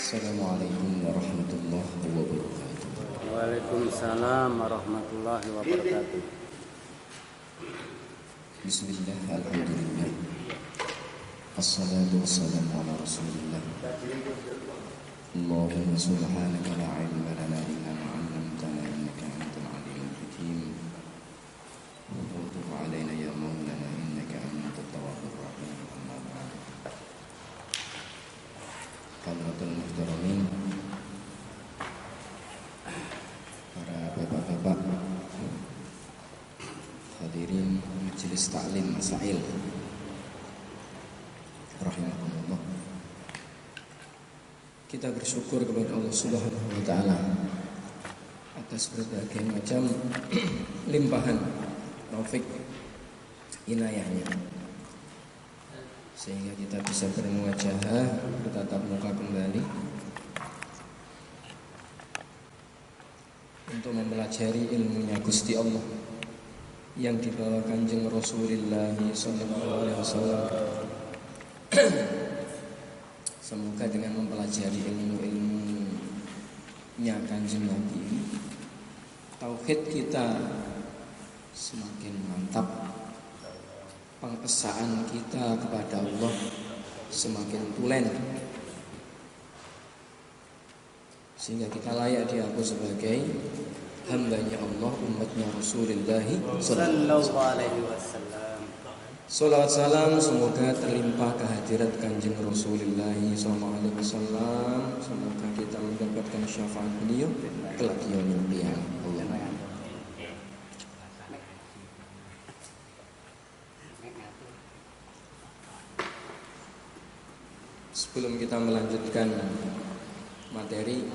Assalamualaikum warahmatullahi wabarakatuh. Waalaikumsalam warahmatullahi wabarakatuh. Bismillah, alhamdulillah. Assalatu wassalamu ala rasulillah. Allahumma subhanaka la ilma lana illa ma 'allamtana innaka antal alimul hakim. Wa tub 'alaina ya maulana innaka antat tawwabur rahim. Amma ba'd. Hadirin muhtaramin, para bapak-bapak, hadirin majelis taklim masail rahimahumullah. Kita bersyukur kepada Allah Subhanahu wa taala atas berbagai macam limpahan taufik inayahnya, sehingga kita bisa bermuajahah, bertatap muka kembali untuk mempelajari ilmunya Gusti Allah yang dibawa Kanjeng Rasulullah sallallahu alaihi wasallam. Semoga dengan mempelajari ilmu-ilmunya Kanjeng Nabi, tauhid kita semakin mantap, pengesaan kita kepada Allah semakin tulen, sehingga kita layak diaku sebagai hambanya Allah, umatnya Rasulullah sallallahu alaihi wasallam. Salawat salam semoga terlimpah kehadirat Kanjeng Rasulullah sallallahu alaihi wasallam. Semoga kita mendapatkan syafaat beliau kelak yaumil qiyamah. Sebelum kita melanjutkan materi,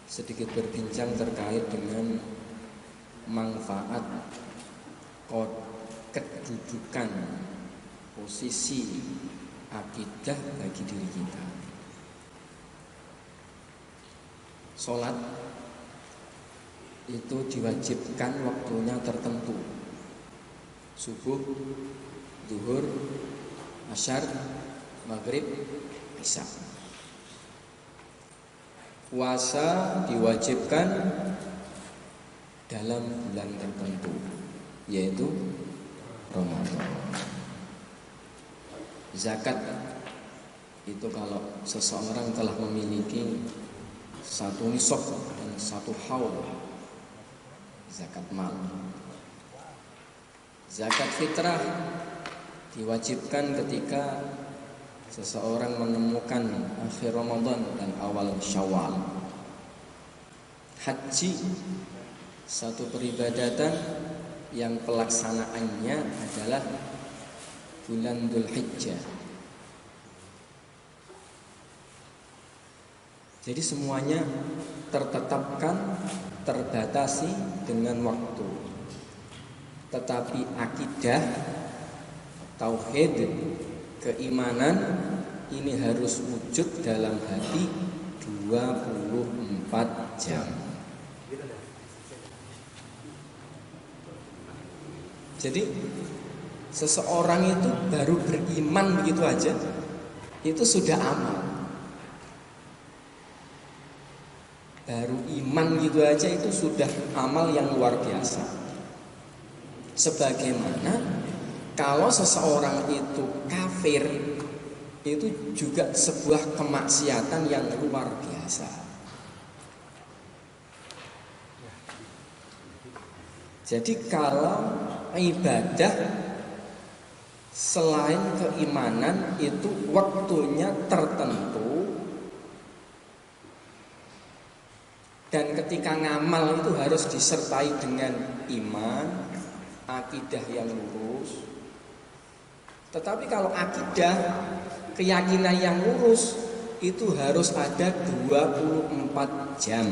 sedikit berbincang terkait dengan manfaat kedudukan posisi akidah bagi diri kita. Sholat itu diwajibkan waktunya tertentu: subuh, zuhur, asyar, maghrib, isya. Puasa diwajibkan dalam bulan tertentu, yaitu Ramadan. Zakat itu kalau seseorang telah memiliki satu nisab dan satu haul, zakat mal. Zakat fitrah diwajibkan ketika seseorang menemukan akhir Ramadan dan awal Syawal. Haji satu peribadatan yang pelaksanaannya adalah bulan Dzulhijjah. Jadi semuanya tertetapkan, terbatasi dengan waktu. Tetapi akidah, tauhid, keimanan ini harus wujud dalam hati 24 jam. Jadi seseorang itu baru beriman begitu aja, itu sudah amal. Baru iman gitu aja itu sudah amal yang luar biasa. Sebagaimana kalau seseorang itu kafir, itu juga sebuah kemaksiatan yang luar biasa. Jadi kalau ibadah selain keimanan itu waktunya tertentu, dan ketika ngamal itu harus disertai dengan iman, akidah yang lurus. Tetapi kalau akidah, keyakinan yang lurus itu harus ada 24 jam.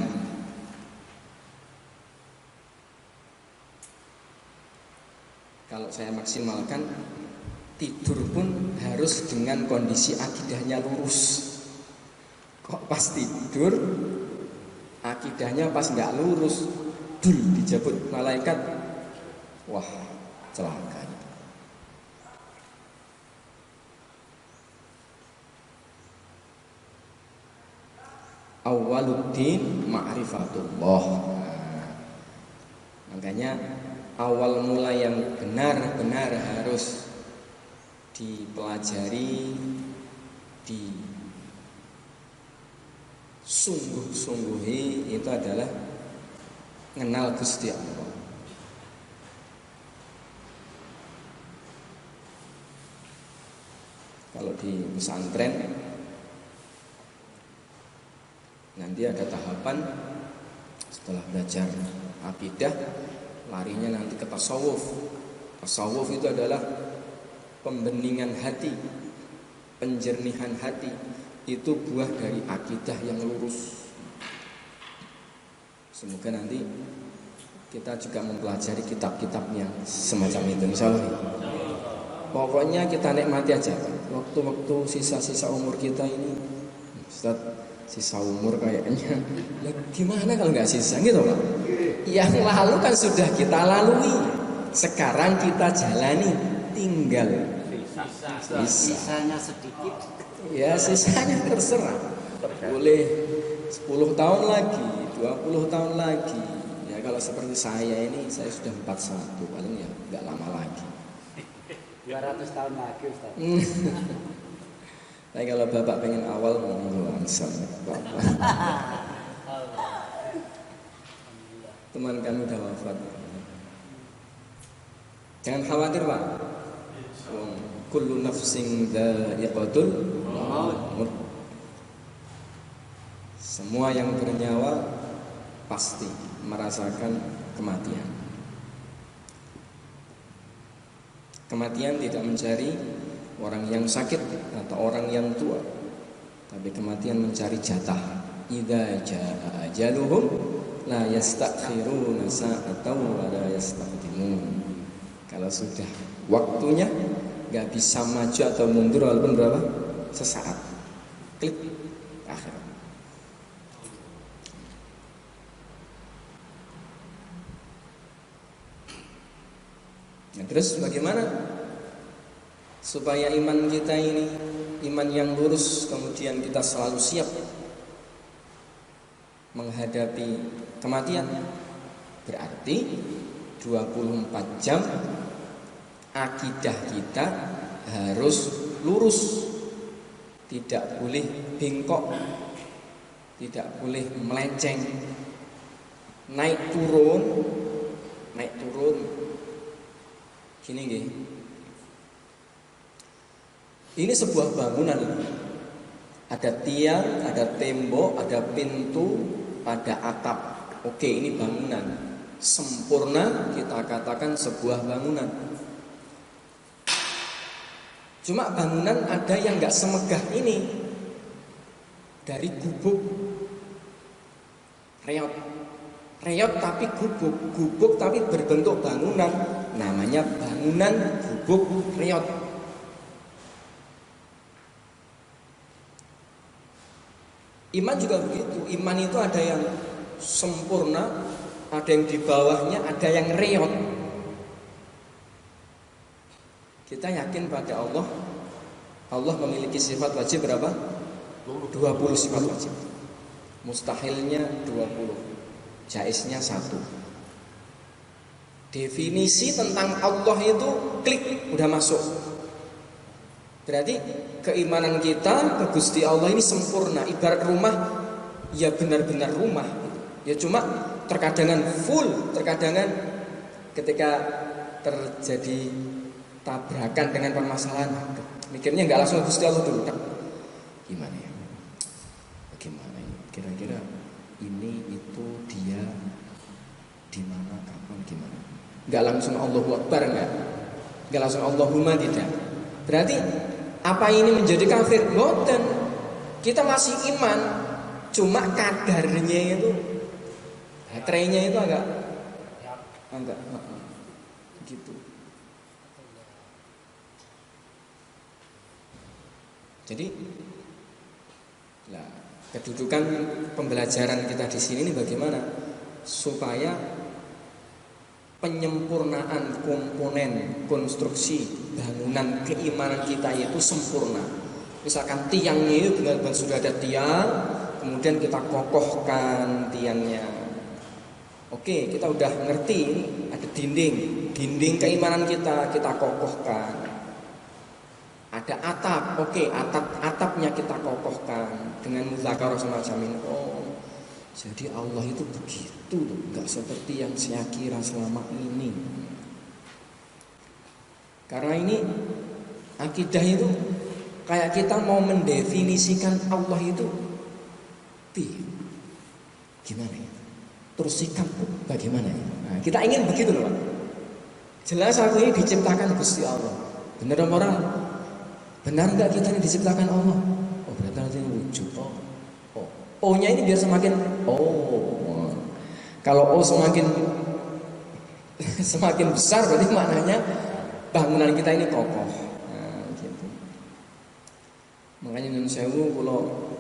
Kalau saya maksimalkan, tidur pun harus dengan kondisi akidahnya lurus. Kok pas tidur, akidahnya pas nggak lurus, dul dijabut malaikat, wah celaka. awwaluddin ma'rifatullah. Makanya awal mula yang benar-benar harus dipelajari, disungguh-sungguhi itu adalah mengenal Gusti Allah. Kalau di pesantren nanti ada tahapan setelah belajar akidah larinya nanti ke tasawuf. Tasawuf itu adalah pembeningan hati, penjernihan hati. Itu buah dari akidah yang lurus. Semoga nanti kita juga mempelajari kitab-kitab yang semacam itu, insyaallah. Pokoknya kita nikmati aja waktu-waktu sisa-sisa umur kita ini. Ustaz, sisa umur kayaknya ya gimana kalau nggak sisa gitu Pak. Yang lalu kan sudah kita lalui, sekarang kita jalani, tinggal sisanya sedikit. Ya sisanya terserah. Boleh 10 tahun lagi, 20 tahun lagi. Ya kalau seperti saya ini, saya sudah 41, paling ya nggak lama lagi. 200 tahun lagi Ustaz. Tapi kalau Bapak pengen awal monggo langsung. Teman kami udah wafat. Jangan khawatir Pak. Kullu nafsin dha'iqatul maut. Semua yang bernyawa pasti merasakan kematian. Kematian tidak mencari orang yang sakit atau orang yang tua, tapi kematian mencari jatah. Idza jaa ajaluhum la yastakhiruna sa'atan wa la yastaqdimun. Kalau sudah waktunya enggak bisa maju atau mundur walaupun berapa? Sesaat. Klik akhir. Nah, terus bagaimana supaya iman kita ini iman yang lurus, kemudian kita selalu siap menghadapi kematian? Berarti 24 jam akidah kita harus lurus, tidak boleh bengkok, tidak boleh melenceng, naik turun. Gini nggih. Ini sebuah bangunan ini. Ada tiang, ada tembok, ada pintu, ada atap. Oke, ini bangunan. Sempurna kita katakan sebuah bangunan. Cuma bangunan ada yang enggak semegah ini. Dari gubuk. Reot tapi gubuk tapi berbentuk bangunan, namanya bangunan gubuk reot. Iman juga begitu. Iman itu ada yang sempurna, ada yang di bawahnya, ada yang reot. Kita yakin pada Allah. Allah memiliki sifat wajib berapa? 20 sifat wajib. Mustahilnya 20, jaiznya 1. Definisi tentang Allah itu klik udah masuk. Berarti keimanan kita ke Gusti Allah ini sempurna. Ibarat rumah, ya benar-benar rumah. Ya cuma terkadangan full, terkadangan ketika terjadi tabrakan dengan permasalahan, mikirnya nggak langsung Gusti Allah dulu. Gimana ya? Bagaimana ini? Kira-kira ini itu dia di mana, kapan, gimana? Nggak langsung Allahu Akbar, nggak langsung Allahumma, tidak. Berarti apa ini menjadi kafir? Boten. Kita masih iman, cuma kadarnya itu, baterainya itu agak gitu. Jadi, kedudukan pembelajaran kita di sini ini bagaimana supaya penyempurnaan komponen konstruksi bangunan keimanan kita itu sempurna. Misalkan tiangnya itu benar-benar sudah ada tiang, kemudian kita kokohkan tiangnya. Oke, kita udah ngerti ini ada dinding keimanan kita kokohkan. Ada atap, oke, atapnya kita kokohkan dengan mudzakarah semacam ini. Oh, jadi Allah itu begitu loh, nggak seperti yang saya kira selama ini. Karena ini akidah itu kayak kita mau mendefinisikan Allah itu gimana ya? Terus sikap bagaimana ya? Nah, kita ingin begitu loh Pak. Jelas aku ini diciptakan Gusti Allah. Benar apa orang? Benar enggak kita ini diciptakan Allah? Oh berarti ini wujud. O-nya ini biar semakin kalau O semakin besar berarti maknanya bangunan kita ini kokoh. Nah, gitu. Makanya Nyun Sewu kalau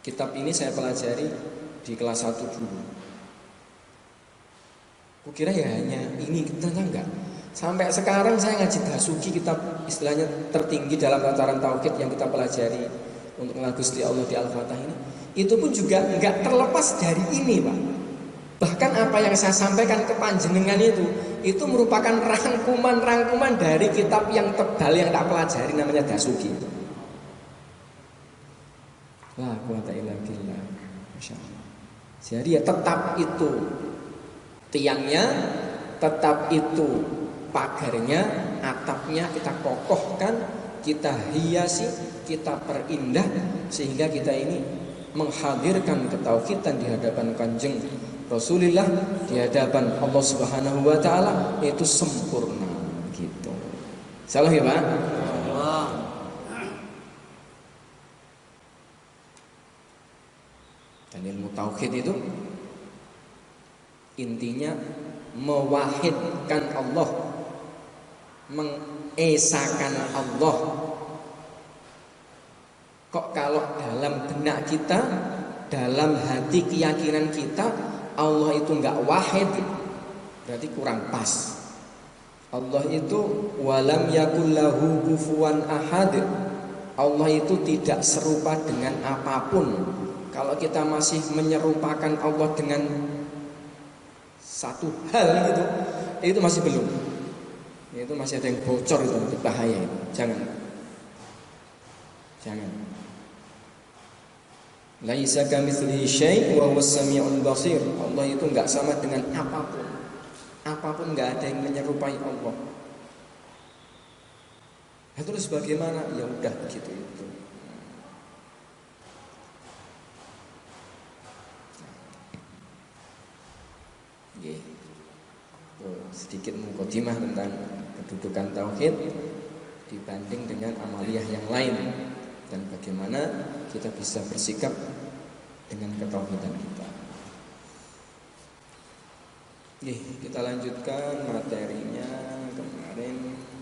kitab ini saya pelajari di kelas 1 dulu. Kukira ya hanya ini, ternyata enggak. Sampai sekarang saya ngaji Dasuki, kitab istilahnya tertinggi dalam tataran tauhid yang kita pelajari untuk mengenal Gusti Allah di Al-Fatah ini. Itu pun juga enggak terlepas dari ini, Pak. Bahkan apa yang saya sampaikan ke panjenengan itu merupakan rangkuman dari kitab yang tebal yang tak pelajari namanya Dasuki. La quwata illa billah. Masyaallah. Jadi ya tetap itu tiangnya, tetap itu pagarnya, atapnya kita kokohkan, kita hiasi, kita perindah sehingga kita ini menghadirkan ketauhidan di hadapan Kanjeng Rasulullah, di hadapan Allah Subhanahu wa taala itu sempurna gitu. Salah ya, Pak? Dan ilmu tauhid itu intinya mewahidkan Allah, mengesakan Allah. Kok kalau dalam benak kita, dalam hati keyakinan kita Allah itu enggak wahid, berarti kurang pas. Allah itu walam yakul lahu kufuwan ahad. Allah itu tidak serupa dengan apapun. Kalau kita masih menyerupakan Allah dengan satu hal gitu, itu masih belum. Itu masih ada yang bocor, itu bahaya itu. Jangan. Laisa kamitslihi syai' wa huwas samiul basir. Allah itu enggak sama dengan apapun. Apapun enggak ada yang menyerupai Allah. Nah, terus bagaimana? Ya udah begitu itu. Sedikit mukadimah tentang kedudukan tauhid dibanding dengan amaliyah yang lain dan bagaimana kita bisa bersikap dengan ketauhidan kita. Kita lanjutkan materinya. Kemarin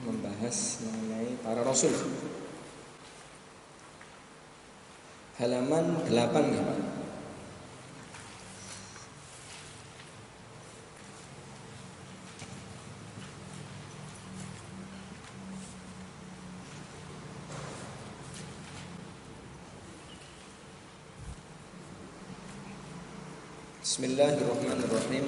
membahas mengenai para rasul. Halaman 8 ya Pak. Bismillahirrahmanirrahim.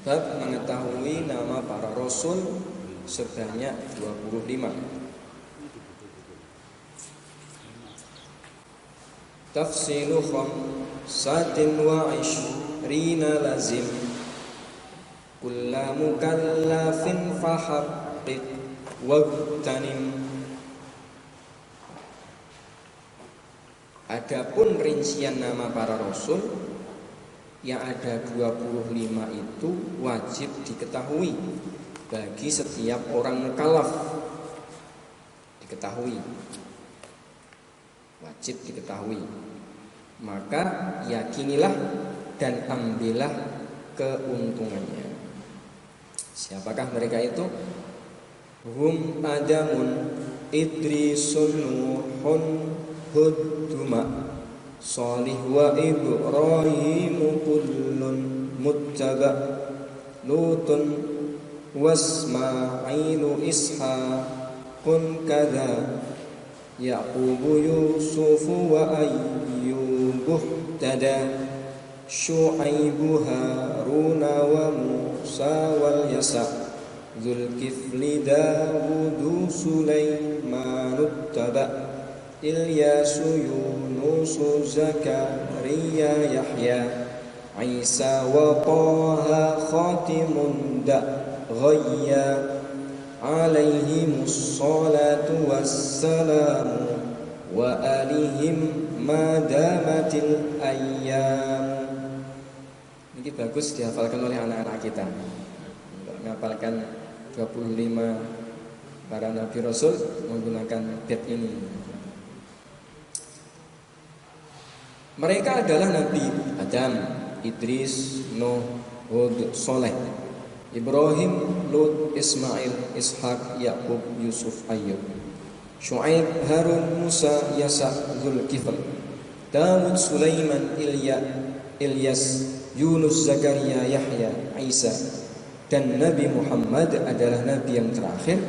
Bab mengetahui nama para rasul sebanyak 25. Tafsilu khamsatin wa ishrina lazim kulla mukallafin fahaqqiq wagtanim. Adapun rincian nama para rasul yang ada 25 itu wajib diketahui bagi setiap orang mukallaf. Diketahui, wajib diketahui. Maka yakinilah dan ambillah keuntungannya. Siapakah mereka itu? Hum Adamun, Idrisun, Nuhun, Huduma, Salih wa Ibrahim kullun muttaba, Lutun wasma'ilu Ishaqun kadza, Yaqubu Yusufu wa Ayyub uhtada Syu'aibu Haruna wa Musa wal Yasa Zulkifli Dawudu Sulaimanut Taba Ilyasu Yunusu Zakaria Yahya Isa wa Taha Khatimun Ghayya Alaihimus salatu wassalamu Wa alihim madamatil ayyam. Ini bagus dihafalkan oleh anak-anak kita. Menghafalkan 25 para nabi rasul menggunakan bait ini. Mereka adalah Nabi Adam, Idris, Nuh, Hud, Soleh, Ibrahim, Lut, Ismail, Ishak, Yakub, Yusuf, Ayyub, Syu'aib, Harun, Musa, Yasa, Zulkifl, Dawud, Sulaiman, Ilyas, Yunus, Zakaria, Yahya, Isa, dan Nabi Muhammad adalah Nabi yang terakhir.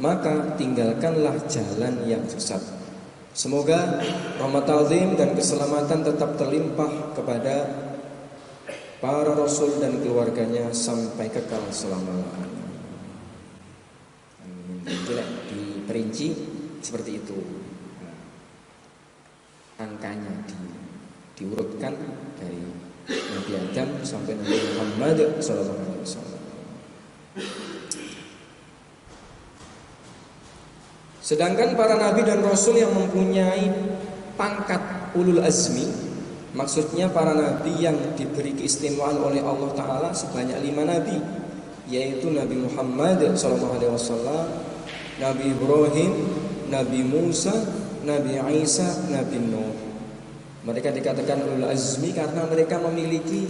Maka tinggalkanlah jalan yang sesat. Semoga rahmat azim dan keselamatan tetap terlimpah kepada para rasul dan keluarganya sampai kekal selama-lamanya. Tidak diperinci seperti itu. Angkanya diurutkan dari Nabi Adam sampai Nabi Muhammad sallallahu alaihi wasallam. Sedangkan para nabi dan rasul yang mempunyai pangkat ulul azmi, maksudnya para nabi yang diberi keistimewaan oleh Allah Ta'ala sebanyak 5 nabi, yaitu Nabi Muhammad SAW, Nabi Ibrahim, Nabi Musa, Nabi Isa, Nabi Nuh. Mereka dikatakan ulul azmi karena mereka memiliki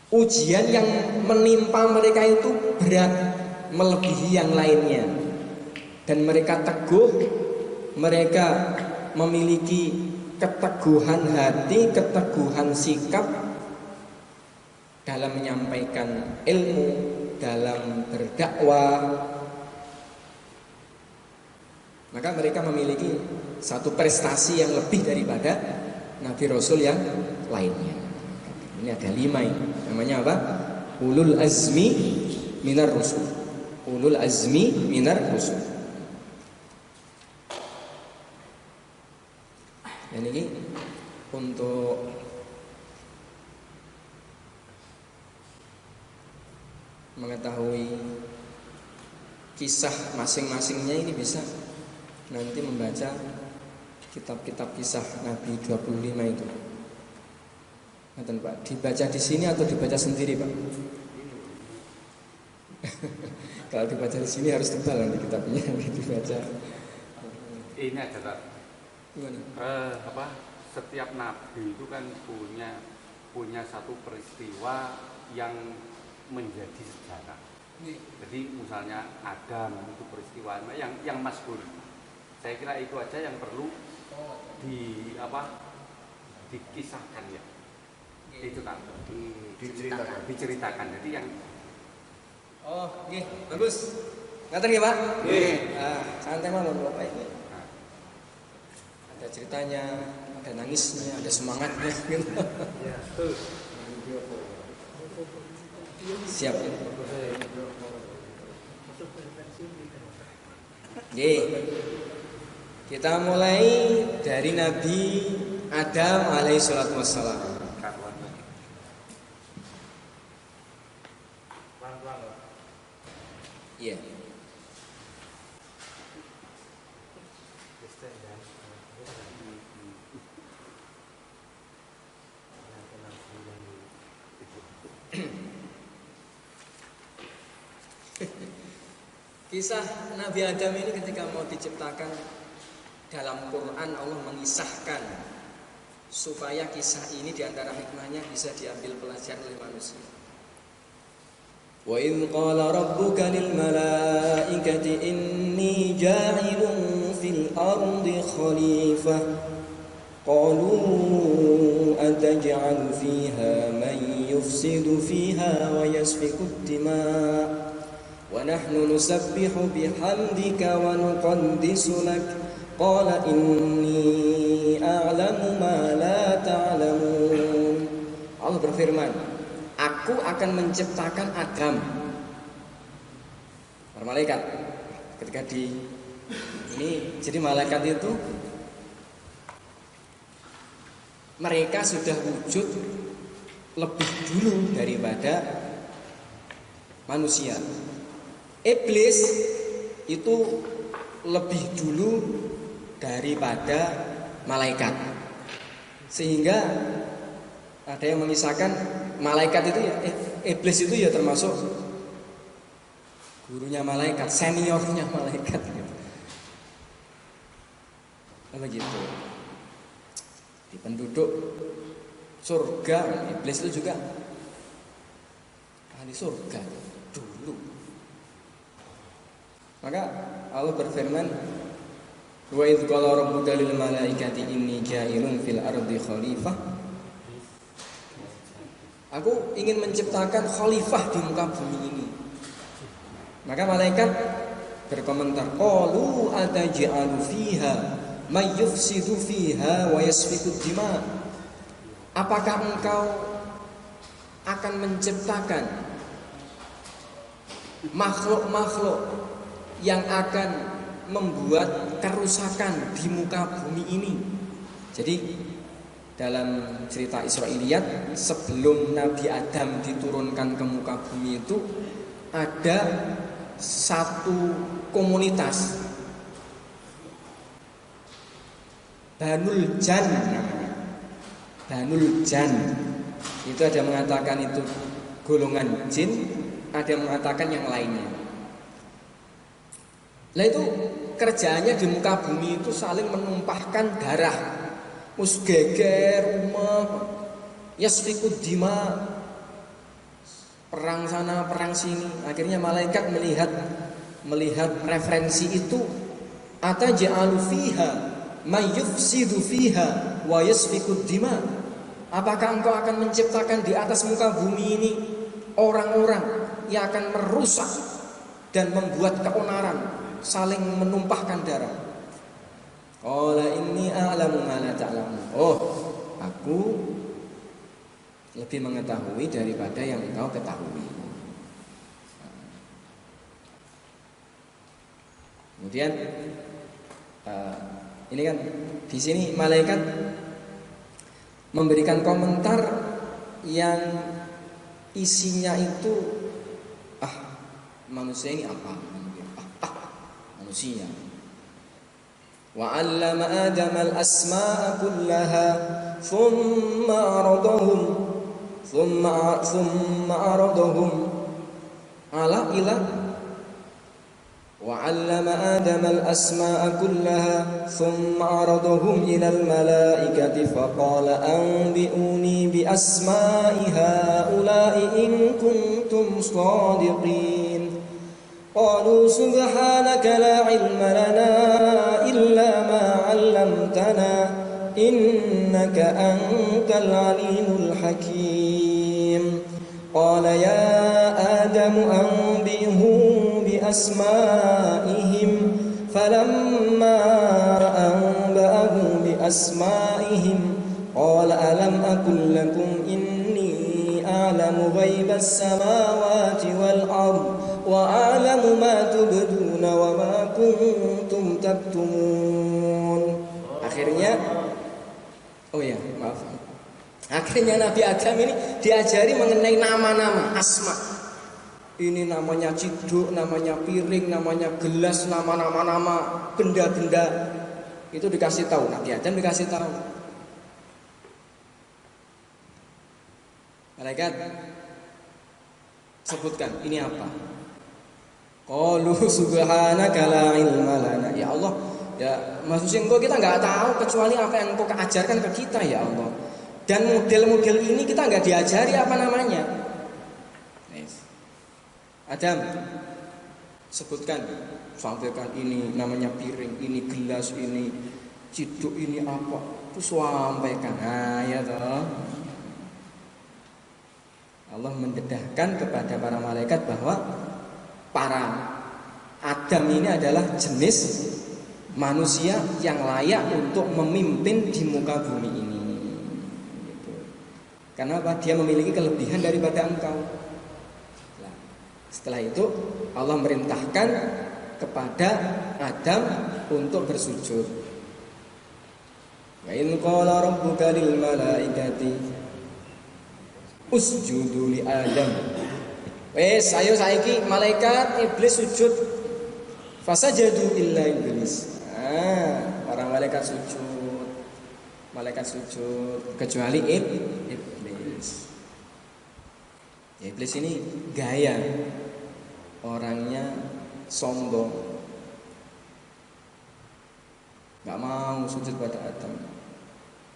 ujian yang menimpa mereka itu berat melebihi yang lainnya, dan mereka teguh, mereka memiliki keteguhan hati, keteguhan sikap dalam menyampaikan ilmu, dalam berdakwah. Maka mereka memiliki satu prestasi yang lebih daripada Nabi Rasul yang lainnya. Ini ada 5 ini. Namanya apa? Ulul azmi minar rusul. Ulul azmi minar rusul. Dan ini untuk mengetahui kisah masing-masingnya ini bisa nanti membaca kitab-kitab kisah Nabi 25 itu. Nanti Pak, dibaca di sini atau dibaca sendiri, Pak? Kalau dibaca di sini harus tebal nanti kitabnya dibaca. Ini aja Pak. Setiap nabi itu kan punya satu peristiwa yang menjadi sejarah. Jadi misalnya Adam itu peristiwa yang masyhur. Saya kira itu aja yang perlu dikisahkan ya. Itu kan diceritakan. Jadi yang bagus. Ngaten nggih, Pak? Nggih. Santai mawon Bapak ini. Ada ceritanya, ada nangisnya, ada semangatnya gitu. Ya, betul. Siap. Nggih. Kita mulai dari Nabi Adam alaihi salatu wassalam. Iya. Kisah Nabi Adam ini ketika mau diciptakan, dalam Quran Allah mengisahkan supaya kisah ini diantara hikmahnya bisa diambil pelajaran oleh manusia. Wa idh qala rabbuka lil malaikati inni ja'ilun fil ardi khalifah qalu ataj'alu fiha man yufsidu fiha wa yasfiku ad-dima' wa nahnu nusabbihu bihamdika wa nuqaddisu lak Qala inni a'lamu ma la ta'lamun. Allah berfirman, aku akan menciptakan Adam. Para malaikat ketika ini jadi malaikat itu mereka sudah wujud lebih dulu daripada manusia. Iblis itu lebih dulu daripada malaikat. Sehingga ada yang mengisahkan malaikat itu ya iblis itu ya termasuk gurunya malaikat, seniornya malaikat gitu. Begitu. Di penduduk surga iblis itu juga ahli surga dulu. Maka Allah berfirman, wa idz qala rabbuka lil malaikati inni ja'ilun fil ardi khalifah. Aku ingin menciptakan khalifah di muka bumi ini. Maka malaikat berkomentar, qalu ataj'alu fiha may yufsidu fiha wa yasfiku dima. Apakah engkau akan menciptakan makhluk-makhluk yang akan membuat kerusakan di muka bumi ini? Jadi dalam cerita Israiliyat, sebelum Nabi Adam diturunkan ke muka bumi itu ada satu komunitas Banul Jan namanya. Banul Jan itu ada yang mengatakan itu golongan jin, ada yang mengatakan yang lainnya. Nah itu kerjaannya di muka bumi itu saling menumpahkan darah, musgeger rumah, yasfikud dima, perang sana perang sini. Akhirnya malaikat melihat referensi itu, ataj'alu fiha may yufsidu fiha wa yasfikud dima. Apakah engkau akan menciptakan di atas muka bumi ini orang-orang yang akan merusak dan membuat keonaran, saling menumpahkan darah? Qala inni a'lamu ma la ta'lamun. Oh, aku lebih mengetahui daripada yang engkau ketahui. Kemudian ini kan di sini malaikat memberikan komentar yang isinya itu manusia ini apa? Manusia. Wa 'allama Adam al-asma'a kullaha thumma aradahum ala ila وعلم آدم الأسماء كلها ثم عرضهم إلى الملائكة فقال أنبئوني بأسماء هؤلاء إن كنتم صادقين قالوا سبحانك لا علم لنا إلا ما علمتنا إنك أنت العليم الحكيم قال يا آدم أنبئهم بأسمائهم فلما أنبأهم بأسمائهم قال ألم أقل لكم إني أعلم غيب السماوات والأرض وأعلم ما تبدون وما كنتم تكتمون. Akhirnya Nabi Adam ini diajari mengenai nama-nama, asma. Ini namanya ciduk, namanya piring, namanya gelas, nama-nama benda-benda. Itu dikasih tahu, Nabi Adam dikasih tahu. Malaikat sebutkan, ini apa? Qalu subhanaka la ilma lana. Ya Allah, ya maksudnya engkau kita enggak tahu kecuali apa yang engkau ajarkan ke kita ya Allah. Dan model-model ini kita enggak diajari apa namanya. Adam, sebutkan, sampaikan ini namanya piring, ini gelas, ini ciduk, ini apa? Itu sampaikan. Nah, ya toh. Allah mendedahkan kepada para malaikat bahwa para Adam ini adalah jenis manusia yang layak untuk memimpin di muka bumi ini. Gitu. Karena apa? Dia memiliki kelebihan daripada engkau. Nah, setelah itu Allah merintahkan kepada Adam untuk bersujud. Wa in qala rabbuka lil malaikati usjudu li Adam. Wes ayo saiki malaikat iblis sujud. Fasajadu illa iblis. Para malaikat sujud. Malaikat sujud kecuali iblis. Ya, iblis ini gaya. Orangnya sombong. Enggak mau sujud pada Adam.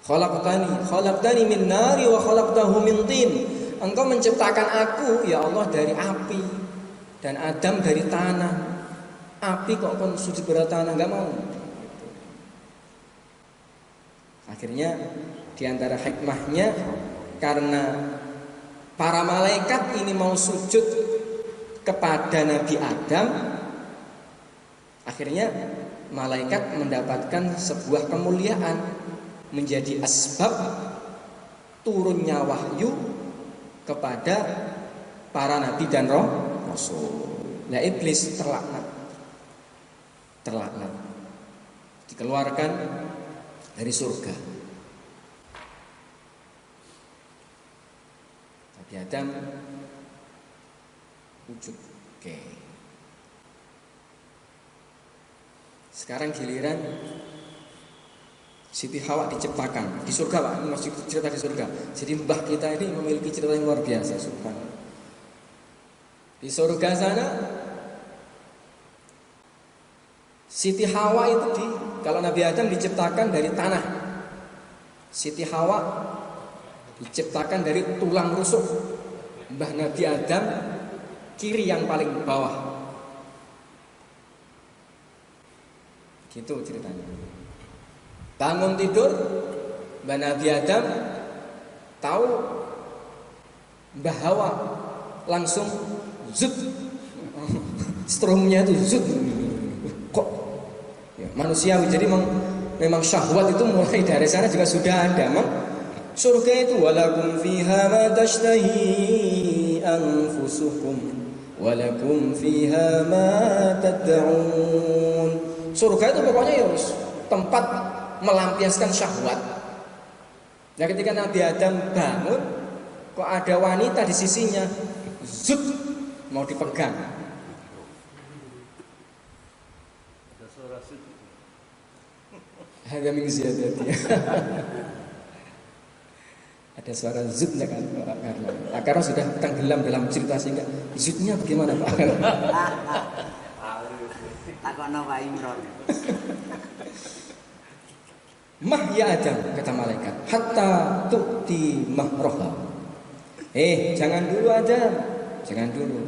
Khalaqtani min nari wa khalaqtahu min tin. Engkau menciptakan aku ya Allah dari api dan Adam dari tanah. Api kok kon sujud pada tanah, enggak mau. Akhirnya diantara hikmahnya karena para malaikat ini mau sujud kepada Nabi Adam, akhirnya malaikat mendapatkan sebuah kemuliaan, menjadi asbab turunnya wahyu kepada para nabi dan rasul. Nah, iblis terlaknat, dikeluarkan dari surga. Nabi Adam wujud. Oke. Sekarang giliran Siti Hawa diciptakan di surga, Pak. Ini masih cerita di surga. Jadi mbah kita ini memiliki cerita yang luar biasa, subhanallah. Di surga sana Siti Hawa itu kalau Nabi Adam diciptakan dari tanah, Siti Hawa diciptakan dari tulang rusuk. Mbah Nabi Adam kiri yang paling bawah. Gitu ceritanya. Bangun tidur, Mbah Nabi Adam tahu Mbah Hawa langsung zut, stromnya itu zut. Kok ya, manusiawi. Jadi memang syahwat itu mulai dari sana juga sudah ada. Surga itu walakum fiha ma tashtahi anfusukum walakum fiha ma tad'un. Surga itu pokoknya ya tempat melampiaskan syahwat. Nah, ketika Nabi Adam bangun, kok ada wanita di sisinya, zut, mau dipegang. Ada suara zut. Ada min ziyadati. Ada suara zutnya kan, karena sudah tenggelam dalam cerita sehingga zutnya bagaimana Pak? Takokno Pak Imron. Mah ya Adam, kata malaikat, hatta tu'ti mahroha. Jangan dulu Adam, jangan dulu.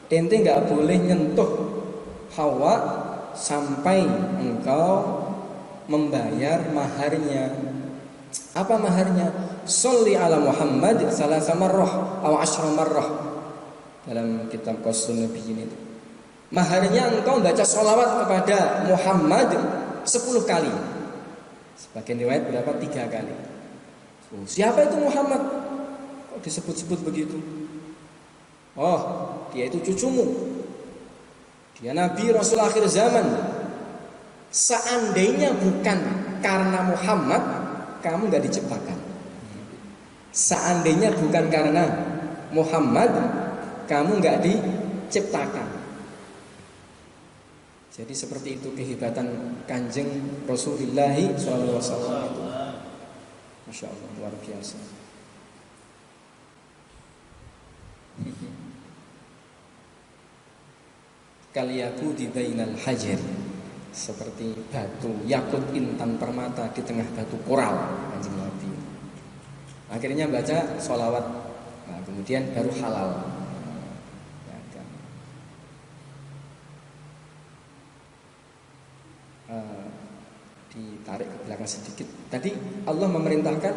Ente nggak boleh nyentuh Hawa sampai engkau membayar maharnya. Apa maharnya? Sholli ala Muhammad salasa marrah aw asyra marrah. Dalam kitab Qasul Nabiyyin itu. Maharnya engkau baca sholawat kepada Muhammad 10 kali. Sebagian riwayat berapa? 3 kali. Siapa itu Muhammad? Kok disebut-sebut begitu? Oh, dia itu cucumu. Dia Nabi Rasul akhir zaman. Seandainya bukan karena Muhammad, kamu gak diciptakan. Seandainya bukan karena Muhammad, kamu gak diciptakan. Jadi seperti itu kehebatan Kanjeng Rasulullah SAW itu. Masya Allah, luar biasa. Kaliyaku di bainal hajar, seperti batu yakut intan permata di tengah batu koral. Kanjeng Nabi akhirnya baca sholawat, nah, kemudian baru halal. Ditarik ke belakang sedikit. Tadi Allah memerintahkan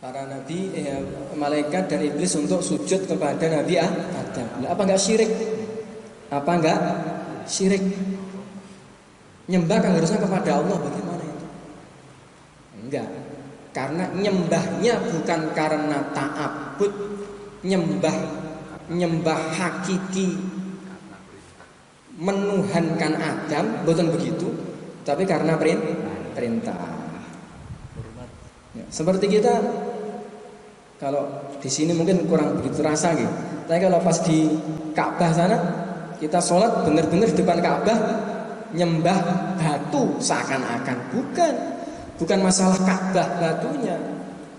para nabi, malaikat dan iblis untuk sujud kepada Nabi Adam. Apa enggak syirik? Apa enggak syirik? Nyembah kan harusnya kepada Allah, bagaimana itu? Enggak. Karena nyembahnya bukan karena ta'abbud, nyembah hakiki menuhankan Adam, bukan begitu, tapi karena perintah. Ya, seperti kita kalau di sini mungkin kurang begitu terasa gitu. Tapi kalau pas di Ka'bah sana kita sholat benar-benar di depan Ka'bah nyembah batu seakan-akan, bukan masalah Ka'bah batunya.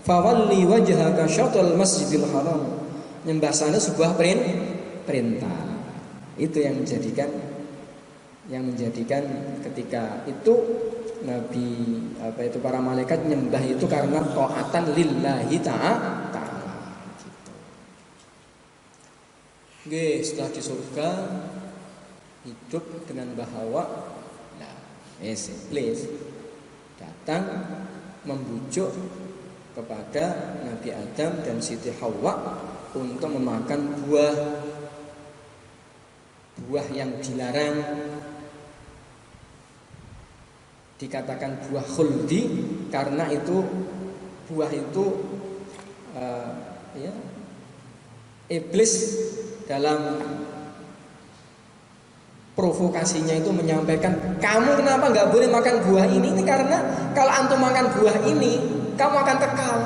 Fawalli wajhaka syatral masjidil haram. Nyembah sana sebuah perintah. Itu yang menjadikan ketika itu Nabi para malaikat nyembah itu karena taatan lillahi ta'ala. Oke, setelah di surga hidup dengan Hawa. Nah, please datang membujuk kepada Nabi Adam dan Siti Hawa untuk memakan buah yang dilarang, dikatakan buah khuldi karena itu buah itu iblis dalam provokasinya itu menyampaikan, kamu kenapa nggak boleh makan buah ini? Ini karena kalau antum makan buah ini kamu akan kekal,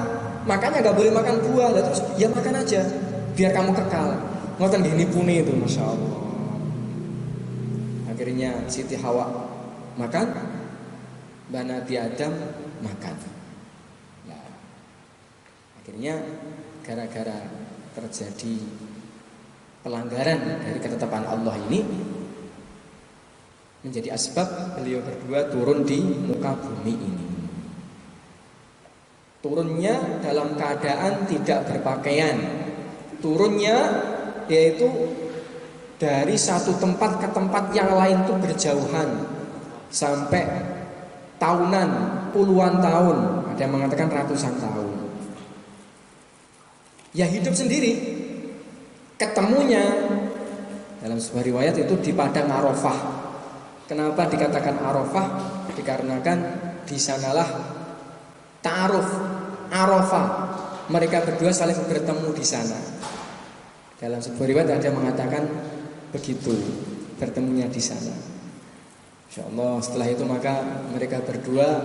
makanya nggak boleh makan buah. Terus ya makan aja biar kamu kekal. Ngoten gini puni itu, masya Allah. Akhirnya Siti Hawa makan, Mbak Nabi Adam makan. Nah, akhirnya gara-gara terjadi pelanggaran dari ketetapan Allah ini menjadi asbab beliau berdua turun di muka bumi ini. Turunnya dalam keadaan tidak berpakaian. Turunnya yaitu dari satu tempat ke tempat yang lain itu berjauhan sampai tahunan, puluhan tahun, ada yang mengatakan ratusan tahun. Ya hidup sendiri. Ketemunya dalam sebuah riwayat itu di padang Arafah. Kenapa dikatakan Arafah? Dikarenakan di sanalah ta'aruf Arafah. Mereka berdua saling bertemu di sana. Dalam sebuah riwayat ada yang mengatakan begitu, bertemunya di sana. Insyaallah setelah itu maka mereka berdua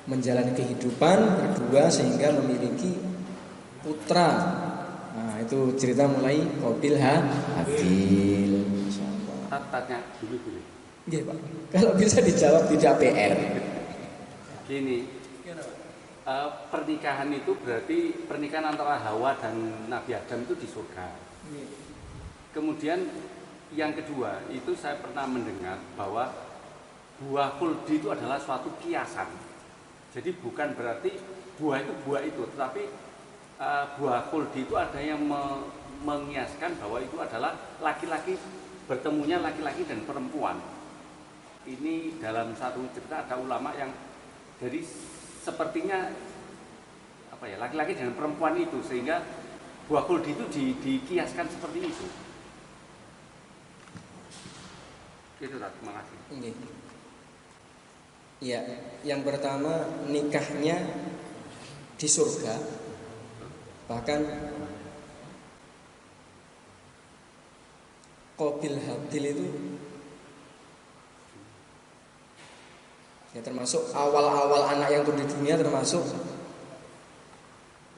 menjalani kehidupan berdua sehingga memiliki putra. Nah, itu cerita mulai Qabil Habil. Insyaallah. Tanya dulu. Nggih, Pak. Kalau bisa dijawab tidak PR. Gini. Pernikahan itu berarti pernikahan antara Hawa dan Nabi Adam itu di surga. Kemudian yang kedua itu saya pernah mendengar bahwa buah khuldi itu adalah suatu kiasan. Jadi bukan berarti buah itu, tetapi buah khuldi itu ada yang mengiaskan bahwa itu adalah laki-laki, bertemunya laki-laki dan perempuan. Ini dalam satu cerita ada ulama yang jadi sepertinya laki-laki dan perempuan itu, sehingga buah khuldi itu dikiaskan seperti itu. Itu tak, terima kasih. Ya, yang pertama nikahnya di surga. Bahkan Qabil Habil itu ya termasuk awal-awal anak yang turun di dunia, termasuk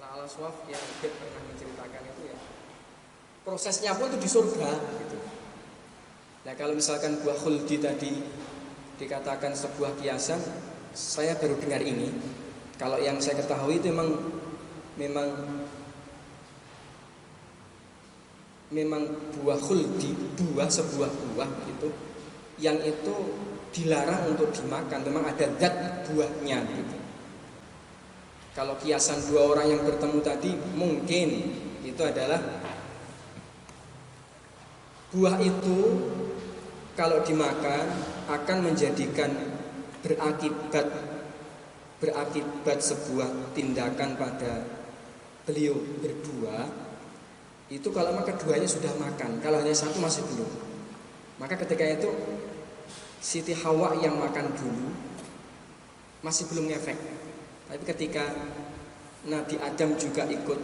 La'al Swaf yang pernah menceritakan itu ya. Prosesnya pun itu di surga gitu. Nah, kalau misalkan buah khuldi tadi dikatakan sebuah kiasan, saya baru dengar ini. Kalau yang saya ketahui itu memang buah khuldi, sebuah buah gitu, yang itu dilarang untuk dimakan. Memang ada zat buahnya gitu. Kalau kiasan dua orang yang bertemu tadi mungkin itu adalah buah itu kalau dimakan akan menjadikan berakibat sebuah tindakan pada beliau berdua. Itu kalau maka keduanya sudah makan, kalau hanya satu masih belum. Maka ketika itu Siti Hawa yang makan dulu masih belum ngefek. Tapi ketika Nabi Adam juga ikut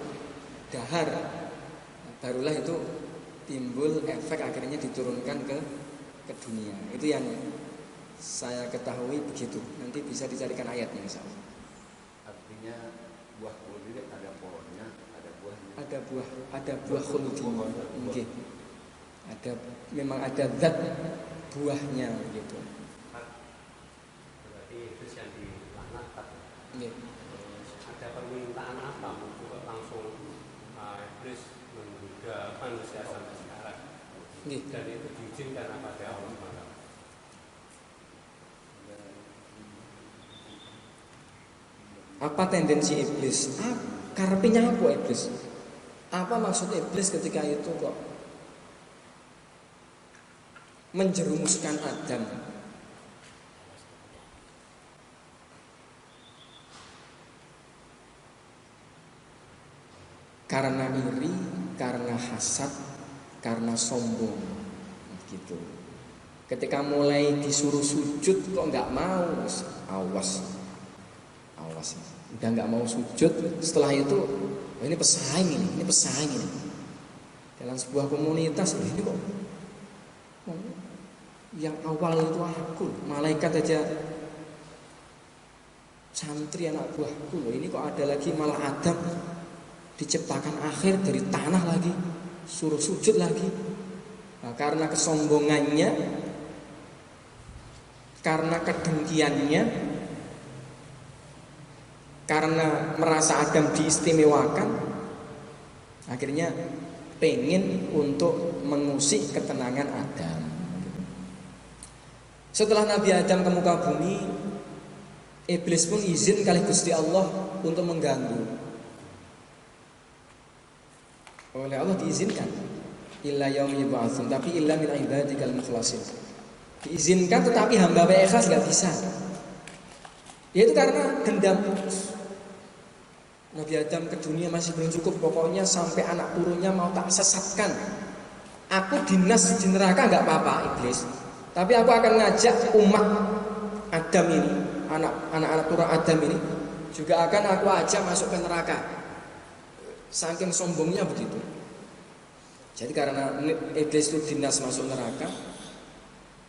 dahar, barulah itu timbul efek, akhirnya diturunkan ke dunia. Itu yang saya ketahui begitu. Nanti bisa dicarikan ayatnya misalnya. Artinya buah khuldi ada pohonnya, ada buahnya. Ada buah khuldi. Nggih. Memang ada zat buahnya begitu. Berarti itu yang dilaknatkan. Nggih. Ada permintaan apa untuk langsung iblis menggoda manusia sampai sekarang? Nggih. Dan itu diizinkan pada Allah Taala. Apa tendensi iblis? Karepnya apa iblis? Apa maksud iblis ketika itu kok menjerumuskan Adam? Karena iri, karena hasad, karena sombong, gitu. Ketika mulai disuruh sujud kok nggak mau, awas, udah nggak mau sujud. Setelah itu, ini pesaing ini. Dalam sebuah komunitas ini kok yang awal itu aku, malaikat aja santri anak buahku loh. Ini kok ada lagi malah Adam diciptakan akhir dari tanah lagi, suruh sujud lagi. Nah, karena kesombongannya, karena kedengkiannya, karena merasa Adam diistimewakan, akhirnya pengen untuk mengusik ketenangan Adam. Setelah Nabi Adam ke muka bumi, iblis pun izin kali Gusti Allah untuk mengganggu. Oleh Allah diizinkan, illa yaumi yub'atsun, tapi illa min ibadikal mukhlasin. Diizinkan tetapi hamba ikhlas enggak bisa. Yaitu karena dendam. Nabi Adam ke dunia masih belum cukup, pokoknya sampai anak turunnya mau tak sesatkan. Aku dinas di neraka enggak apa-apa iblis, tapi aku akan ngajak umat Adam ini, anak-anak turun Adam ini juga akan aku ajak masuk ke neraka. Saking sombongnya begitu. Jadi karena iblis itu dinas masuk neraka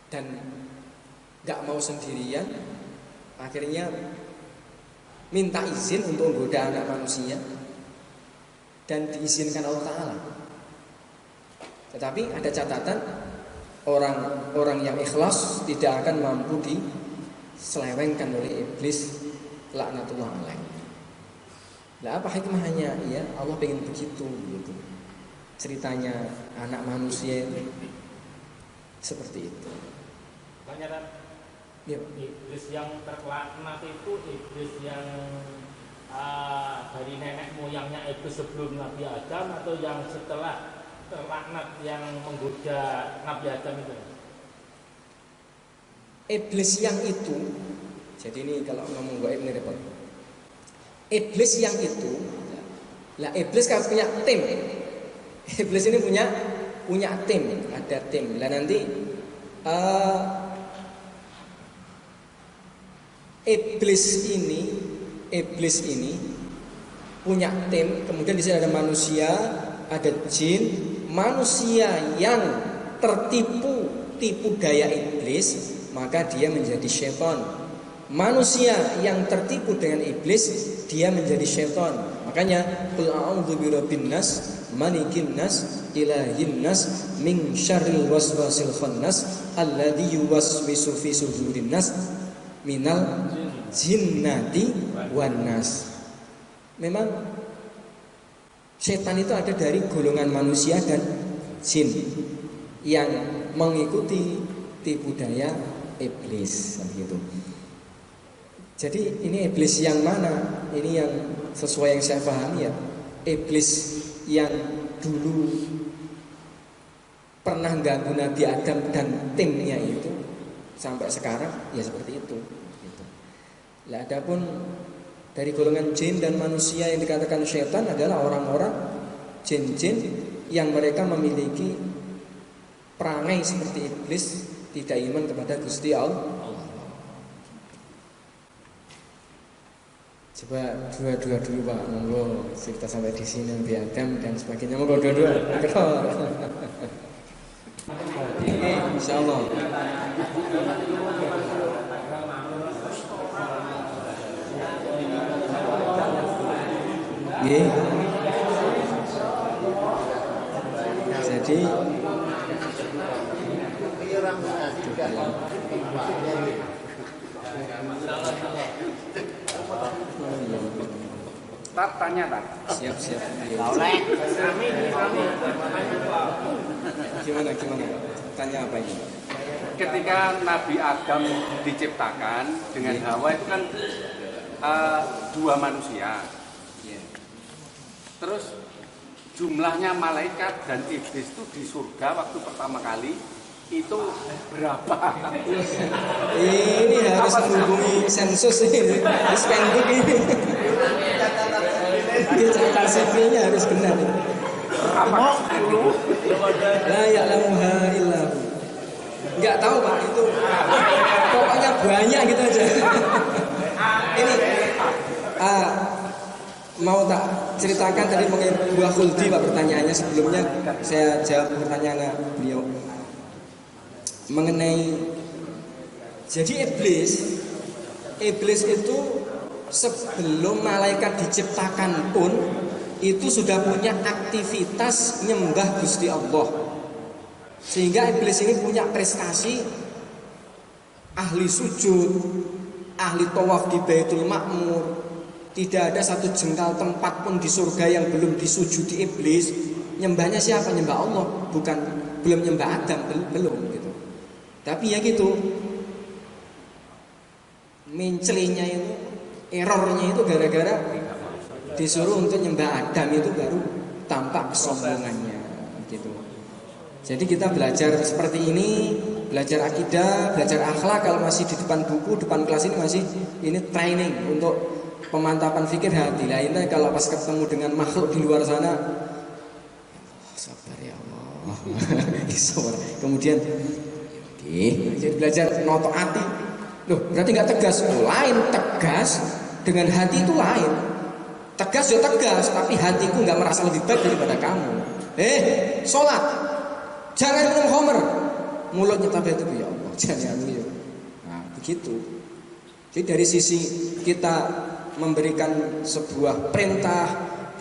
dan gak mau sendirian, akhirnya minta izin untuk menggoda anak manusia dan diizinkan Allah Ta'ala. Tetapi ada catatan, orang yang ikhlas tidak akan mampu diselewengkan oleh iblis laknatullah alaih. Lah apa hikmahnya? Ya Allah pengen begitu gitu. Ceritanya anak manusia itu seperti itu. Banyak Ya. iblis yang terlaknat itu iblis yang dari nenek moyangnya iblis sebelum Nabi Adam, atau yang setelah terlaknat yang menggoda Nabi Adam itu? Iblis yang itu, jadi ini kalau ngomong gaib ini repot. Iblis yang itu, lah iblis kan punya tim. Iblis ini punya tim, ada tim. Lah nanti iblis ini punya tim. Kemudian di sini ada manusia, ada jin. Manusia yang tipu daya iblis, maka dia menjadi syaitan. Manusia yang tertipu dengan iblis, dia menjadi syaitan. Makanya qul a'udzu birabbin nas, malikin nas, ilahin nas, min syarril waswasil khannas, alladzi yuwaswisu fi sudurin nas, minal jinnati wan nas. Memang setan itu ada dari golongan manusia dan jin yang mengikuti tipu daya iblis, begitu. Jadi ini iblis yang mana? Ini yang sesuai yang saya pahami ya. Iblis yang dulu pernah ganggu Nabi Adam dan timnya itu sampai sekarang ya seperti itu. Gitu. Lah adapun dari golongan jin dan manusia yang dikatakan syaitan adalah orang-orang jin-jin yang mereka memiliki perangai seperti iblis, tidak iman kepada Gusti Allah. Coba dua dulu Pak, monggo cerita sampai di sini Nabi Adam dan sebagainya, monggo dua. Insyaallah. Nggih. Jadi Tak tanya tak. siap. Oleh. Gimana? Tanya apa ini? Ketika Nabi Adam diciptakan dengan Hawa itu kan dua manusia. Terus jumlahnya malaikat dan iblis itu di surga waktu pertama kali itu berapa? Ini harus menghubungi sensus ini, Spenduk ini. Ini cetak CV-nya harus benar. Berapa? 10? La ya'lamuha illahu. Enggak tahu Pak itu. Pokoknya banyak gitu aja. Ini mau tak ceritakan tadi mengenai buah khuldi Pak, pertanyaannya sebelumnya saya jawab pertanyaan beliau mengenai jadi iblis itu sebelum malaikat diciptakan pun itu sudah punya aktivitas nyembah Gusti Allah, sehingga iblis ini punya prestasi ahli sujud, ahli tawaf di Baitul Ma'mur. Tidak ada satu jengkal tempat pun di surga yang belum disujudi iblis. Nyembahnya siapa? Nyembah Allah, belum nyembah Adam, belum gitu. Tapi ya gitu, mencelinya itu, errornya itu gara-gara disuruh untuk nyembah Adam, itu baru tampak kesombongannya gitu. Jadi kita belajar seperti ini, belajar akidah, belajar akhlak. Kalau masih di depan buku, depan kelas ini masih ini training untuk pemantapan fikir hati. Lainnya kalau pas ketemu dengan makhluk di luar sana, sabar ya Allah. Kemudian jadi belajar noto hati. Loh, berarti nggak tegas. Lain tegas dengan hati itu lain. Tegas ya tegas, tapi hatiku nggak merasa lebih baik daripada kamu. Sholat, jangan minum khamr. Mulutnya tapi itu ya Allah, jangan ya. Nah, begitu. Jadi dari sisi kita memberikan sebuah perintah,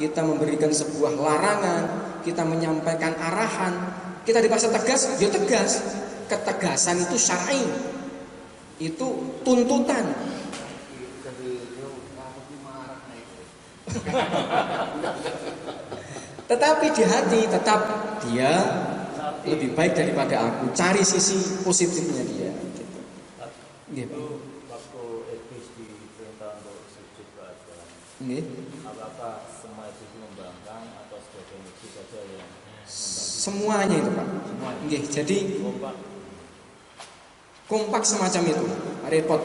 kita memberikan sebuah larangan, kita menyampaikan arahan, kita dipaksa tegas, ya tegas. Ketegasan itu syar'i, itu tuntutan. Tetapi di hati tetap dia lebih baik daripada aku. Cari sisi positifnya dia. Gitu. Waktu iblis diperintah untuk sujud ke Adam, apakah semua itu membangkang atau sebagian itu saja yang membangkang? Semuanya itu Pak. Jadi kompak semacam itu, repot.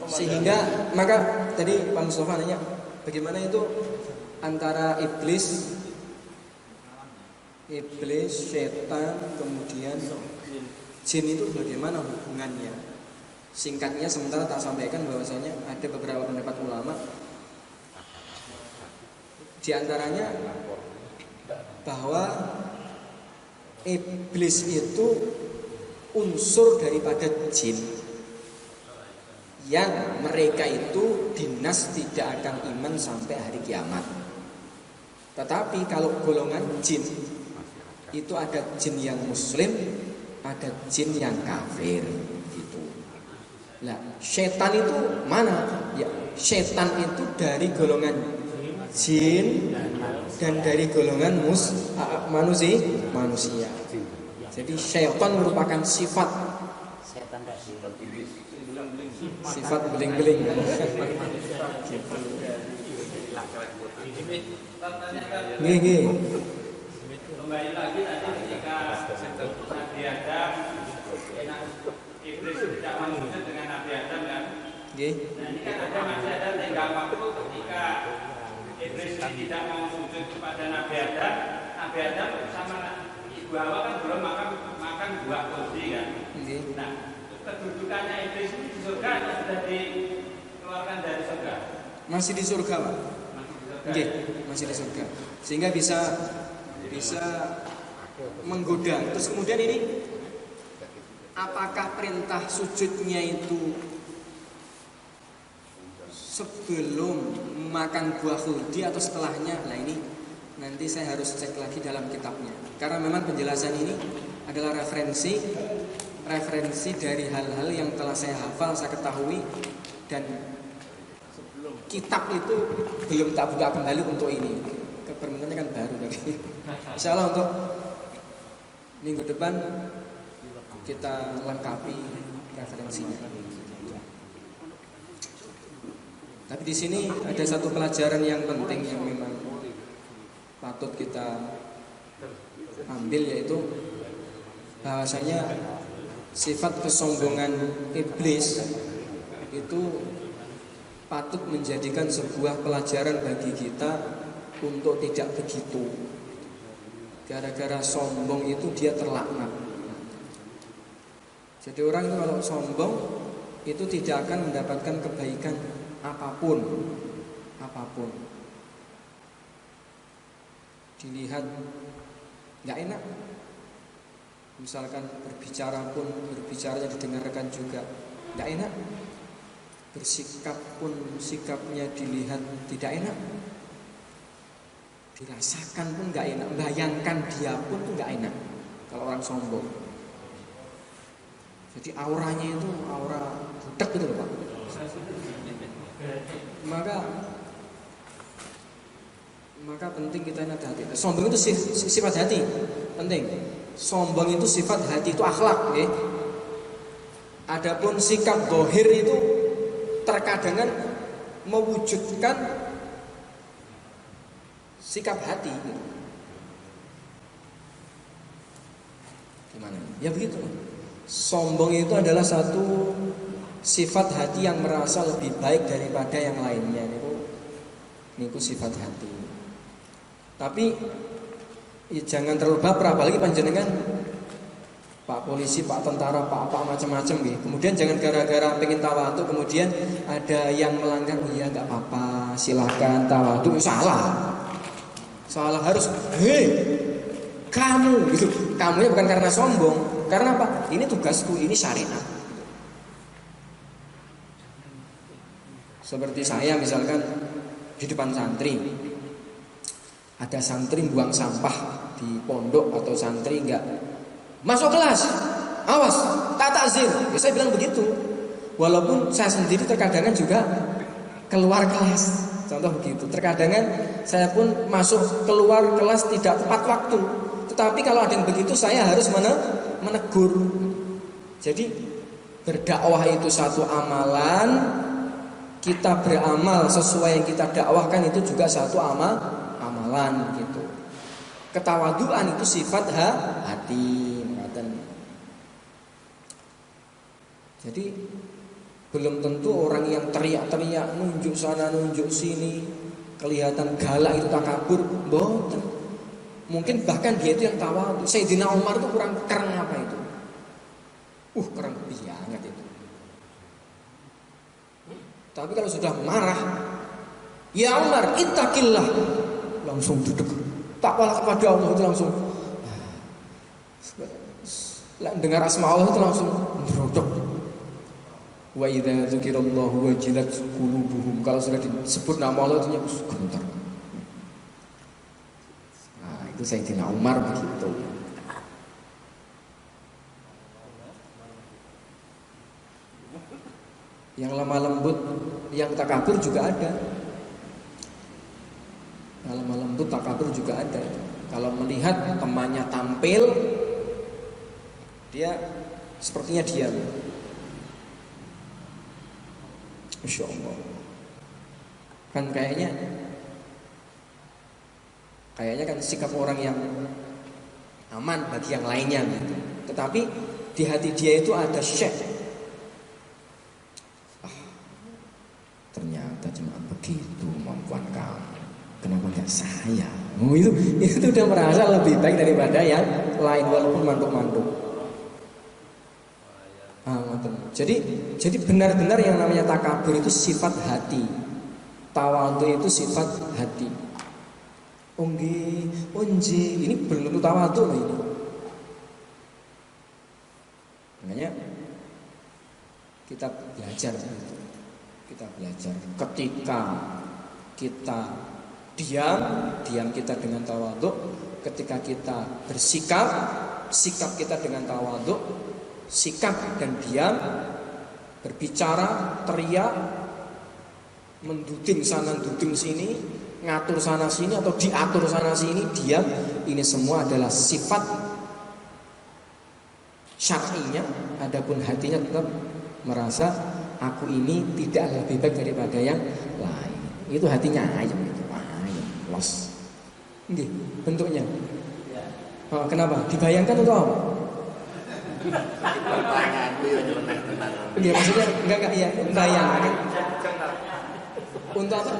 Sehingga maka tadi Pak Mustafa nanya bagaimana itu antara iblis, setan, kemudian jin itu bagaimana hubungannya? Singkatnya sementara tak sampaikan bahwasanya ada beberapa pendapat ulama, di antaranya bahwa iblis itu unsur daripada jin yang mereka itu dinas tidak akan iman sampai hari kiamat. Tetapi kalau golongan jin itu ada jin yang muslim, ada jin yang kafir gitu. Nah, setan itu mana? Ya, setan itu dari golongan jin dan dari golongan manusia. Jadi setan merupakan sifat beling-beling. Nggih. Kembali lagi tadi ketika Nabi Adam, iblis tidak mau sujud dengan Nabi Adam kan? Nggih. Nah ini kan ada masih ada tinggal waktu ketika iblis tidak mau sujud kepada Nabi Adam sama Ibu Hawa kan belum makan kan buah khuldi kan. Nah, kedudukannya iblis ini di surga atau sudah dikeluarkan dari surga? Masih di surga, Pak. Oke, masih di surga. Sehingga bisa menggoda. Terus kemudian ini, apakah perintah sujudnya itu sebelum makan buah khuldi atau setelahnya? Nah ini nanti saya harus cek lagi dalam kitabnya. Karena memang penjelasan ini adalah referensi dari hal-hal yang telah saya hafal, saya ketahui, dan kitab itu belum tak buka kembali untuk ini. Keperluannya kan baru lagi. Insya Allah untuk minggu depan kita lengkapi referensinya. Tapi di sini ada satu pelajaran yang penting yang memang patut kita ambil, yaitu bahwasanya sifat kesombongan iblis itu patut menjadikan sebuah pelajaran bagi kita untuk tidak begitu. Gara-gara sombong itu dia terlaknat. Jadi orang itu kalau sombong itu tidak akan mendapatkan kebaikan apapun. Dilihat nggak enak, misalkan berbicaranya didengarkan juga nggak enak, bersikap pun sikapnya dilihat tidak enak, dirasakan pun nggak enak, bayangkan dia pun tuh nggak enak kalau orang sombong. Jadi auranya itu aura budak gitu loh Pak. Maka penting kita ini hati-hati. Sombong itu sifat hati, penting. Sombong itu sifat hati, itu akhlak, ya. Adapun sikap dohir itu terkadang mewujudkan sikap hati. Gitu. Gimana? Ya begitu. Sombong itu adalah satu sifat hati yang merasa lebih baik daripada yang lainnya. Niku sifat hati. Tapi ya jangan terlalu baper, apalagi panjenengan Pak polisi, Pak tentara, Pak apa macam-macam gitu. Kemudian jangan gara-gara pengen tawadhu kemudian ada yang melanggar, oh iya enggak apa-apa, silakan tawadhu. Salah harus kamu gitu. Kamunya bukan karena sombong. Karena apa? Ini tugasku, ini syariat. Seperti saya misalkan di depan santri, ada santri buang sampah di pondok atau santri enggak masuk kelas, awas, tak takzir. Ya, saya bilang begitu. Walaupun saya sendiri terkadang juga keluar kelas. Contoh begitu. Terkadang saya pun masuk keluar kelas tidak tepat waktu. Tetapi kalau ada yang begitu saya harus menegur. Jadi berdakwah itu satu amalan, kita beramal sesuai yang kita dakwahkan itu juga satu amalan gitu. Ketawaduan itu sifat hati. Jadi belum tentu orang yang teriak-teriak nunjuk sana nunjuk sini kelihatan galak itu takabur, boten. Mungkin bahkan dia itu yang tawadhu. Sayyidina Umar itu kurang keren apa itu? Keren banget itu. Tapi kalau sudah marah, ya Umar, ittaqillah, langsung duduk. Takwalah kepada Allah itu langsung. Dengar asma Allah itu langsung duduk. Wa idza dzukirallahu wajilat qulubuhum. Kalau sudah disebut nama Allah itu gentar. Nah, itu Sayyidina Umar begitu. Yang lemah lembut, yang takabur juga ada. Yang lemah lembut, takabur juga ada. Kalau melihat temannya tampil, dia sepertinya diam. Masya Allah. Kan kayaknya kan sikap orang yang aman bagi yang lainnya gitu. Tetapi di hati dia itu ada syek. Ternyata cuma begitu kemampuan kamu. Kenapa enggak saya? Itu udah merasa lebih baik daripada yang lain walaupun mantuk-mantuk. Jadi benar-benar yang namanya takabur itu sifat hati. Tawadhu itu sifat hati. Onji, ini belum tentu tawadhu loh ini. Makanya kita belajar. Ketika kita diam kita dengan tawadhu. Ketika kita bersikap, sikap kita dengan tawadhu. Sikap dan diam, berbicara, teriak, menduding sana, duding sini, ngatur sana sini atau diatur sana sini, diam. Ini semua adalah sifat syar'inya. Adapun hatinya tetap merasa aku ini tidak lebih baik daripada yang lain. Itu hatinya ayam itu, ayam los. Ini bentuknya. Oh, kenapa? Dibayangkan untuk apa? Iya, maksudnya enggak ya, bayangkan. Untuk apa?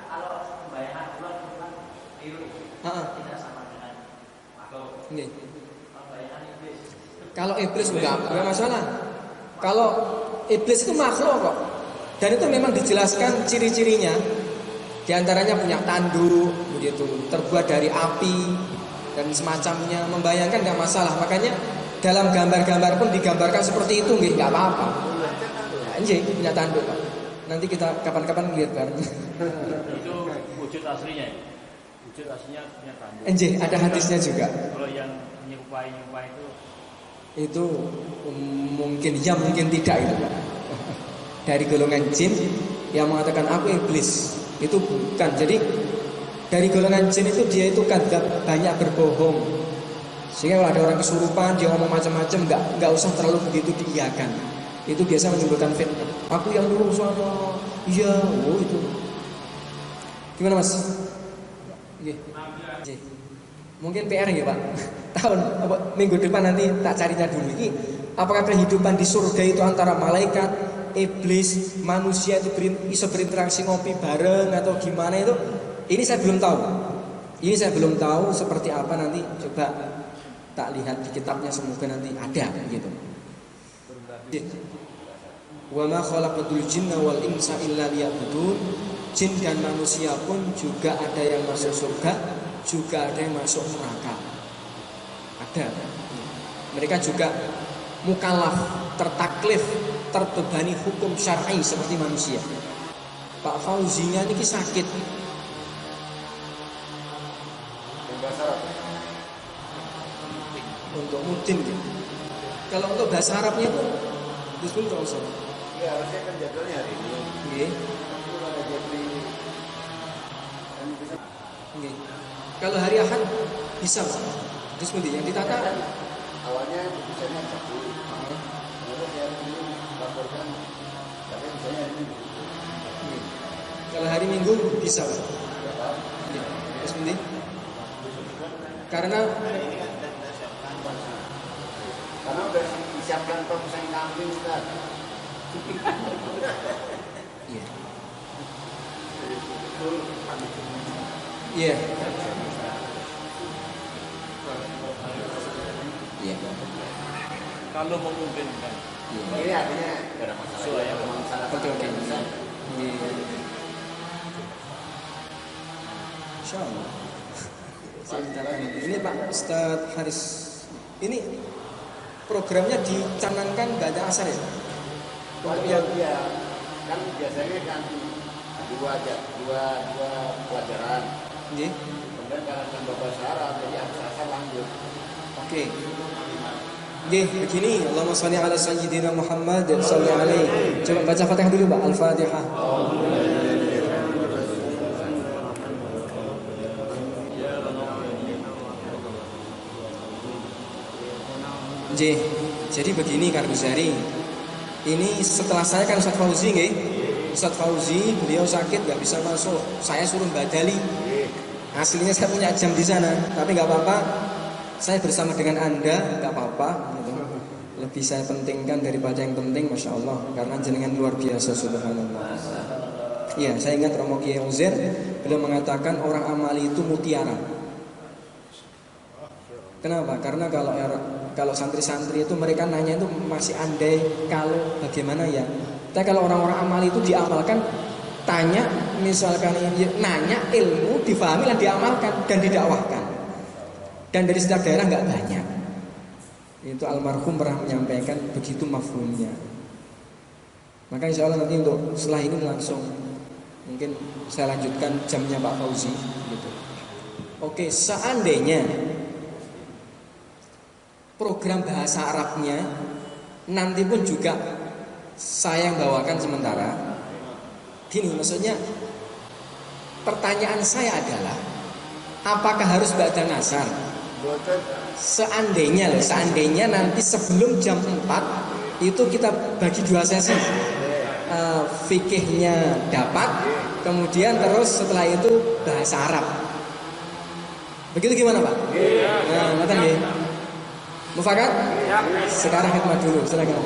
Kalau membayangkan Allah biru, tidak sama dengan makhluk. Membayangkan iblis. Kalau iblis enggak masalah. Kalau iblis itu makhluk kok. Dan itu memang dijelaskan ciri-cirinya. Di antaranya punya tanduk, begitu, terbuat dari api dan semacamnya. Membayangkan enggak masalah. Makanya dalam gambar-gambar pun digambarkan seperti itu, enggak apa-apa. Anjing punya tanduk, Pak. Nanti kita kapan-kapan lihat bareng. Itu wujud aslinya. Wujud aslinya punya tanduk. Anjing ada hadisnya juga. Kalau yang menyerupai itu mungkin ya mungkin tidak itu, Pak. Dari golongan jin yang mengatakan aku iblis. Itu bukan. Jadi dari golongan jin itu dia itu kadzab, banyak berbohong. Sehingga kalau ada orang kesurupan dia ngomong macam-macam, enggak usah terlalu begitu diiyakan. Itu biasa menimbulkan fitnah. Aku yang dulu sama. Iya, oh itu. Gimana Mas? Iya. Mungkin PR ya Pak. Tahun minggu depan nanti tak carinya dulu. Ini apakah kehidupan di surga itu antara malaikat, iblis, manusia itu bisa berinteraksi ngopi bareng atau gimana itu? Ini saya belum tahu. Seperti apa nanti, coba tak lihat di kitabnya, semoga nanti ada gitu. Wa ma khalaqatul jinna wal insa illa liya'budun. Jin dan manusia pun juga ada yang masuk surga, juga ada yang masuk neraka. Ada. Mereka juga mukallaf, tertaklif, terbebani hukum syar'i seperti manusia. Pak Fauzinya ini sakit. Untuk mudin gitu. Kalau untuk bahasa Arabnya itu bismillah Ustaz. Iya, harusnya kan jadwalnya hari ini. Nggih. Nggih. Kalau hari Ahad bisa Pak. Bismillah yang ditata Awalnya putusannya Sabtu. Lalu yang ini laporkan tapi misalnya hari Minggu. Kalau hari Minggu bisa Pak. Nggih. Bismillah. Karena udah disiapkan pemesan kambing Ustaz. Iya. Iya. Iya. kalau memungkinkan. Ini artinya tidak ada masalah. Sesuai yang Oke. Insyaallah. Ini Pak Ustaz Haris. Ini programnya dicanangkan nggak ada asar ya? Untuk yang dia kan biasanya kan dua pelajaran. Nggih. Kemudian karena tambah bahasa Arab jadi asar lanjut. Oke. Nggih, begini, Allahumma shalli ala sayyidina Muhammad sallallahu alaihi. Coba baca Fatihah dulu, Pak. Al-Fatihah. Jadi begini Kak Guzari. Ini setelah saya kan Ustaz Fauzi nggih. Ustaz Fauzi beliau sakit nggak bisa masuk. Saya suruh badali. Aslinya saya punya jam di sana, tapi nggak apa-apa. Saya bersama dengan Anda nggak apa-apa. Gitu. Lebih saya pentingkan daripada yang penting, masya Allah. Karena jenengan luar biasa, subhanallah. Iya, saya ingat Romo Kiai Uzair, beliau mengatakan orang amali itu mutiara. Kenapa? Karena kalau santri-santri itu mereka nanya itu masih andai kalau bagaimana ya. Tapi kalau orang-orang amal itu diamalkan, tanya misalkan nanya ilmu difahami dan diamalkan dan didakwahkan. Dan dari setiap daerah nggak banyak. Itu almarhum pernah menyampaikan begitu mafhumnya. Maka insya Allah nanti untuk setelah ini langsung mungkin saya lanjutkan jamnya Pak Fauzi gitu. Oke, seandainya program bahasa Arabnya nanti pun juga saya yang bawakan sementara. Gini maksudnya, pertanyaan saya adalah apakah harus ba'da ngasar? Seandainya nanti sebelum jam 4 itu kita bagi 2 sesi. Fikihnya dapat, kemudian terus setelah itu bahasa Arab. Begitu gimana Pak? Nah, ngeten nggih. Mufakat? Sekarang khidmat dulu, silakan.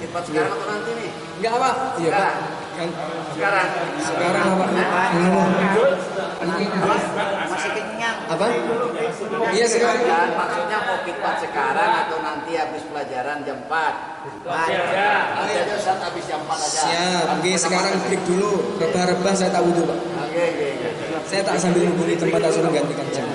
Khidmat sekarang atau nanti nih? Enggak Pak. Iya Pak. Sekarang apa? Masih kenyang. Apa? Iya sekarang. Dan maksudnya mau khidmat sekarang atau nanti habis pelajaran jam 4? Nanti aja saat habis jam 4 aja. Siap. Oke, sekarang break dulu. Rebah-rebah saya tak wudhu Pak. Oke. Saya tak sambil menghubungi tempat tak suruh gantikan jam.